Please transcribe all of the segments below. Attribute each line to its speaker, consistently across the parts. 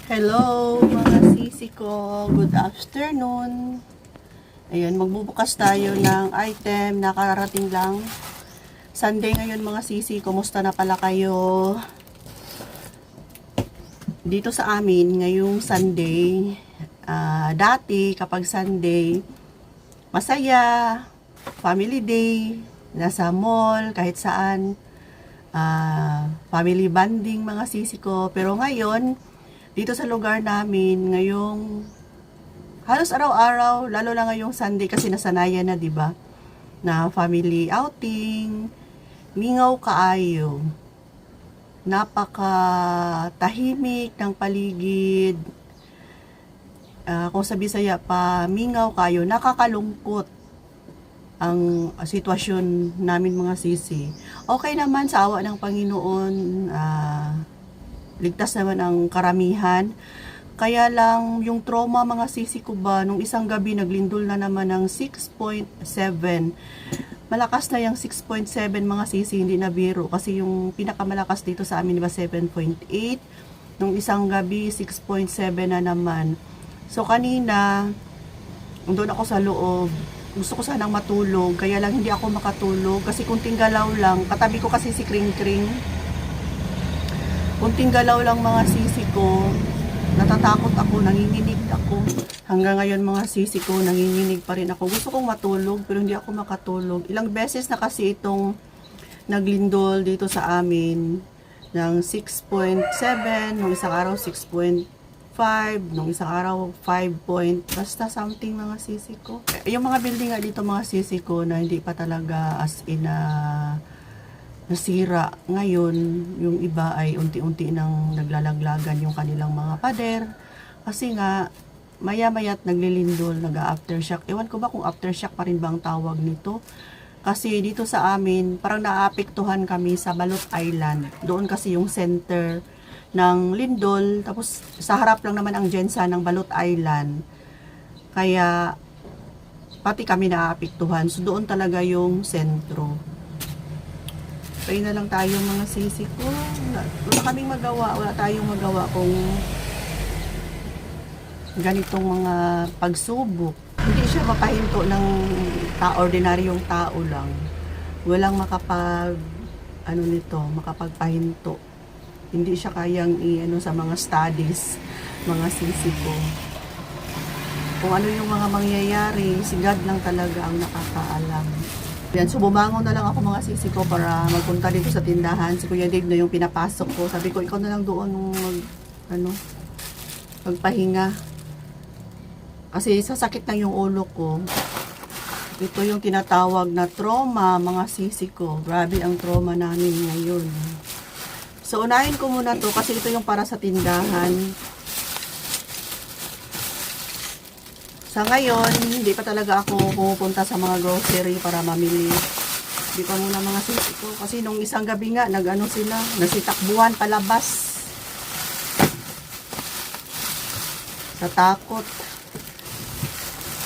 Speaker 1: Hello mga sisi ko, good afternoon. Ayun, magbubukas tayo ng item na kararating lang. Sunday ngayon mga sisi, kumusta na pala kayo? Dito sa amin, ngayong Sunday, dati kapag Sunday, masaya, family day, nasa mall, kahit saan, family bonding mga sisi ko. Pero ngayon, dito sa lugar namin, ngayong halos araw-araw, lalo na ngayong Sunday kasi nasanayan na, 'di ba? Na family outing, mingaw kaayo. Napaka tahimik ng paligid. Kung sa Bisaya pa, mingaw kaayo, nakakalungkot ang sitwasyon namin mga sisi. Okay naman sa awa ng Panginoon, ligtas naman ang karamihan. Kaya lang, yung trauma mga sisi ko ba, nung isang gabi naglindol na naman ng 6.7. Malakas na yung 6.7 mga sisi, hindi na biro. Kasi yung pinakamalakas dito sa amin, diba, 7.8. Nung isang gabi, 6.7 na naman. So kanina, doon ako sa loob. Gusto ko sanang matulog, kaya lang hindi ako makatulog. Kasi kunting galaw lang, katabi ko kasi si Kring Kring. Kunting galaw lang mga sisi ko, natatakot ako, nanginginig ako. Hanggang ngayon mga sisi ko, nanginginig pa rin ako. Gusto kong matulog, pero hindi ako makatulog. Ilang beses na kasi itong naglindol dito sa amin ng 6.7, nung isang araw 6.5, nung isang araw 5. Basta something mga sisi ko. Yung mga building nga dito mga sisi ko na hindi pa talaga as in nasira. Ngayon, yung iba ay unti-unti nang naglalaglagan yung kanilang mga pader. Kasi nga, maya-maya't naglilindol, nag-aftershock. Ewan ko ba kung aftershock pa rin bang tawag nito? Kasi dito sa amin, parang naapektuhan kami sa Balot Island. Doon kasi yung center ng lindol. Tapos, sa harap lang naman ang gensa ng Balot Island. Kaya, pati kami naapektuhan. So, doon talaga yung sentro. Pray na lang tayo mga sisi ko. Wala kaming magawa. Wala tayong magawa kung ganitong mga pagsubok. Hindi siya mapahinto ng ordinaryong tao lang. Walang makapagpahinto. Hindi siya kayang sa mga studies, mga sisi ko. Kung ano yung mga mangyayari, si God lang talaga ang nakakaalam. Yan, so bumangon na lang ako mga sisi ko para magpunta dito sa tindahan. Si Kuya Dave na yung pinapasok ko. Sabi ko, ikaw na lang doon magpahinga. Kasi sasakit na yung ulo ko. Ito yung tinatawag na trauma, mga sisi ko. Grabe ang trauma namin ngayon. So, unahin ko muna to kasi ito yung para sa tindahan. Sa ngayon, hindi pa talaga ako pumupunta sa mga grocery para mamili. Hindi pa muna mga sisi ko. Kasi nung isang gabi nga, sila, nasitakbuhan palabas. Sa takot.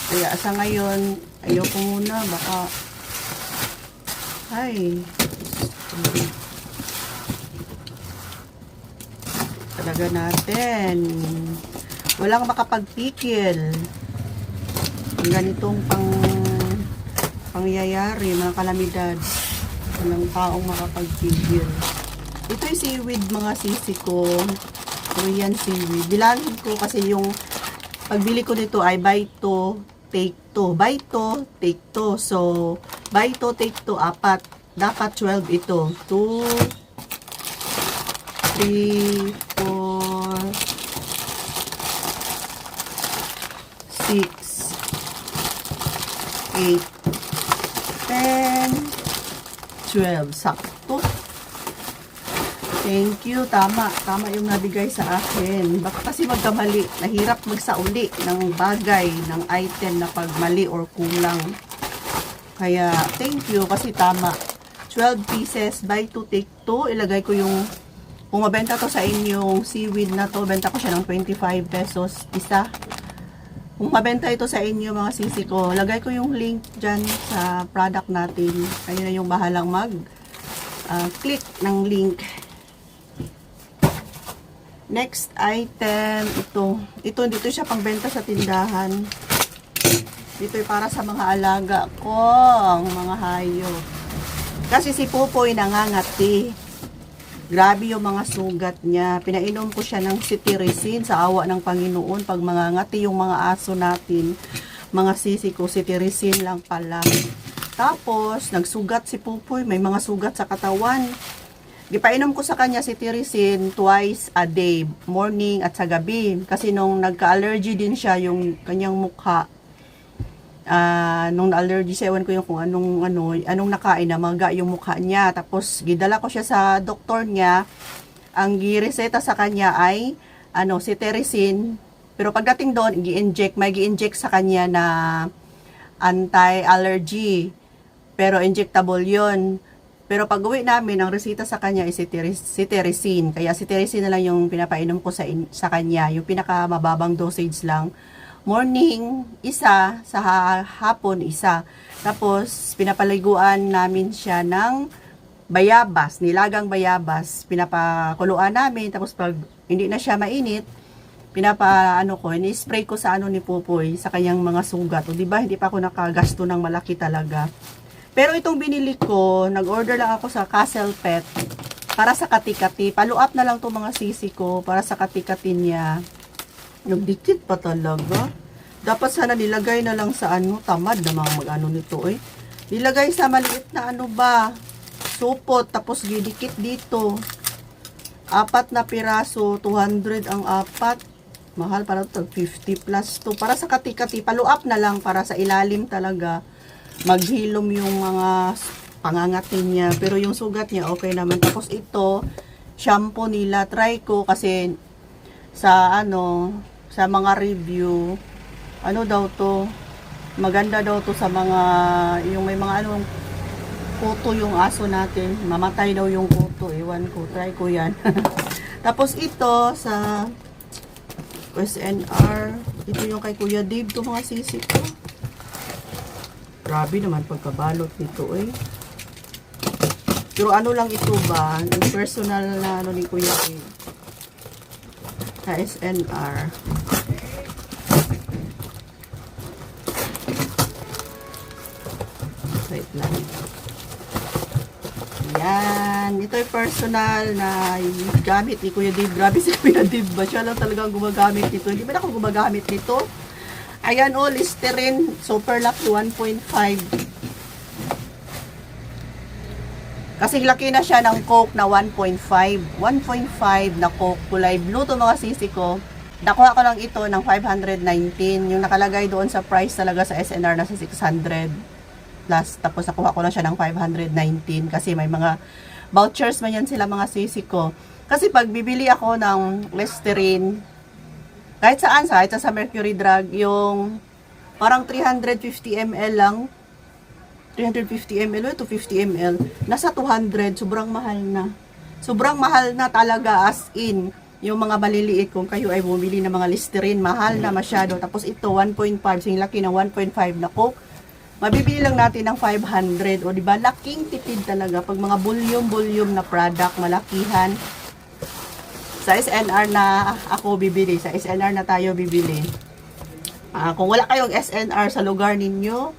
Speaker 1: Kaya sa ngayon, ayoko muna. Baka, talaga natin. Walang makapagpikil. Ganitong pangyayari, mga kalamidad, ng taong makapagpigil. Ito yung seaweed mga sisi ko, Korean seaweed. Bilangin ko kasi yung pagbili ko nito ay buy to take to. Buy to take to. So, buy to take to, 4. Dapat 12 ito. 2, 3, 4, 6, 8, 10, 12. Sakto. Thank you. Tama yung nabigay sa akin. Baka kasi magkamali. Nahirap magsauli ng bagay, ng item na pagmali or kulang. Kaya, thank you kasi tama. 12 pieces, buy 2, take 2. Ilagay ko yung, kung mabenta to sa inyong seaweed na to, benta ko siya ng 25 pesos isa. Kung mabenta ito sa inyo mga sisi ko, lagay ko yung link dyan sa product natin. Kayo na yung bahalang click ng link. Next item, ito. Dito siya pangbenta sa tindahan. Dito ay para sa mga alaga ko, ang mga hayop. Kasi si Popoy nangangati. Grabe yung mga sugat niya. Pinainom ko siya ng cetirizine sa awa ng Panginoon. Pag mangangati yung mga aso natin, mga sisi ko, cetirizine lang pala. Tapos, nagsugat si Popoy. May mga sugat sa katawan. Gipainom ko sa kanya cetirizine twice a day, morning at sa gabi. Kasi nung nagka-allergy din siya, yung kanyang mukha, nung allergy siya, ewan ko yung kung anong nakain na maga yung mukha niya. Tapos, gidala ko siya sa doktor niya. Ang gireseta sa kanya ay, cetirizine. Pero pagdating doon, may gi-inject sa kanya na anti-allergy. Pero injectable yon. Pero pag uwi namin, ang resita sa kanya ay cetirizine. Kaya cetirizine na lang yung pinapainom ko sa kanya. Yung pinakamababang dosage lang. Morning, isa. Sa hapon, isa. Tapos, pinapaliguan namin siya ng bayabas, nilagang bayabas. Pinapakuluan namin. Tapos, pag hindi na siya mainit, ini-spray ko sa ni Popoy, sa kanyang mga sugat. O, diba, hindi pa ako nakagasto ng malaki talaga. Pero itong binili ko, nag-order lang ako sa Castle Pet para sa kati-kati. Follow-up na lang itong mga sisi ko para sa kati-kati niya. Nagdikit pa talaga. Dapat sana nilagay na lang sa tamad na mga mag-ano nito eh. Nilagay sa maliit na supot, tapos gidikit dito. 4 na piraso, 200 ang 4. Mahal para ito, 50 plus to. Para sa kati-kati, follow-up na lang para sa ilalim talaga. Maghilom yung mga pangangatin niya. Pero yung sugat niya, okay naman. Tapos ito, shampoo nila. Try ko kasi sa sa mga review, daw to, maganda daw to sa mga, yung may mga kuto yung aso natin. Mamatay daw yung kuto. Ewan ko, try ko yan. Tapos ito, sa SNR, ito yung kay Kuya Dave, to mga sisi ko. Grabe naman pagkabalot nito eh. Pero lang ito ba? Personal na ni Kuya eh. Sa SNR. Wait lang. Yan. Ito yung personal na gamit ni Kuya Dave. Grabe si Kuya Dave ba? Siya lang talagang gumagamit nito. Hindi ba ako gumagamit nito? Ayan Listerine Super Lux 1.5. Kasi laki na siya ng Coke na 1.5. 1.5 na Coke. Kulay blue to mga sisi ko. Nakuha ko lang ito ng 519. Yung nakalagay doon sa price talaga sa SNR na sa 600 plus. Tapos nakuha ko lang siya ng 519. Kasi may mga vouchers man yan sila mga sisi ko. Kasi pag bibili ako ng Listerine, kahit sa Mercury Drug, yung parang 350 ml lang, 350 ml to 50 ml, nasa 200, sobrang mahal na. Sobrang mahal na talaga, as in, yung mga maliliit, kung kayo ay bumili ng mga Listerine, mahal na masyado. Tapos ito, 1.5, sing laki na 1.5 na Coke, mabibili lang natin ng 500, o diba, laking tipid talaga, pag mga volume na product, malakihan. Sa SNR na ako bibili. Sa SNR na tayo bibili. Kung wala kayong SNR sa lugar ninyo,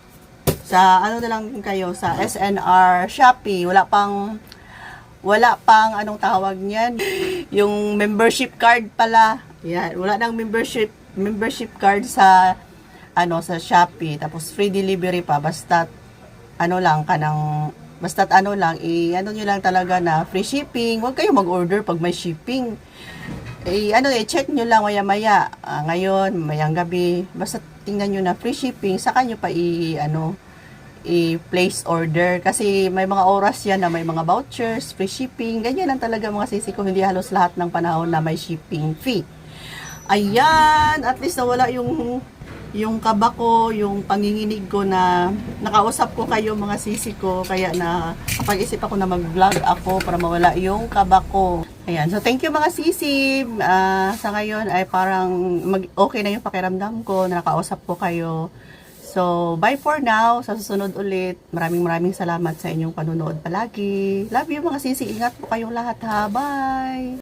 Speaker 1: sa na lang kayo, sa SNR Shopee, wala pang anong tawag niyan, yung membership card pala. Yan, wala nang membership card sa sa Shopee. Tapos free delivery pa, basta nyo lang talaga na free shipping. Huwag kayo mag-order pag may shipping. Check nyo lang maya-maya. Ngayon, mayang gabi. Basta tingnan nyo na free shipping. Saka nyo pa i-place order. Kasi may mga oras yan na may mga vouchers, free shipping. Ganyan lang talaga mga sisi ko. Hindi halos lahat ng panahon na may shipping fee. Ayan. At least nawala yung kaba ko, yung panginginig ko na nakausap ko kayo mga sisi ko, kaya na kapag-isip ako na mag-vlog ako para mawala yung kaba ko. Ayan, so thank you mga sisi. Sa ngayon ay parang okay na yung pakiramdam ko na nakausap ko kayo. So, bye for now. Sa susunod ulit, maraming salamat sa inyong panunood palagi. Love you mga sisi. Ingat po kayong lahat ha. Bye!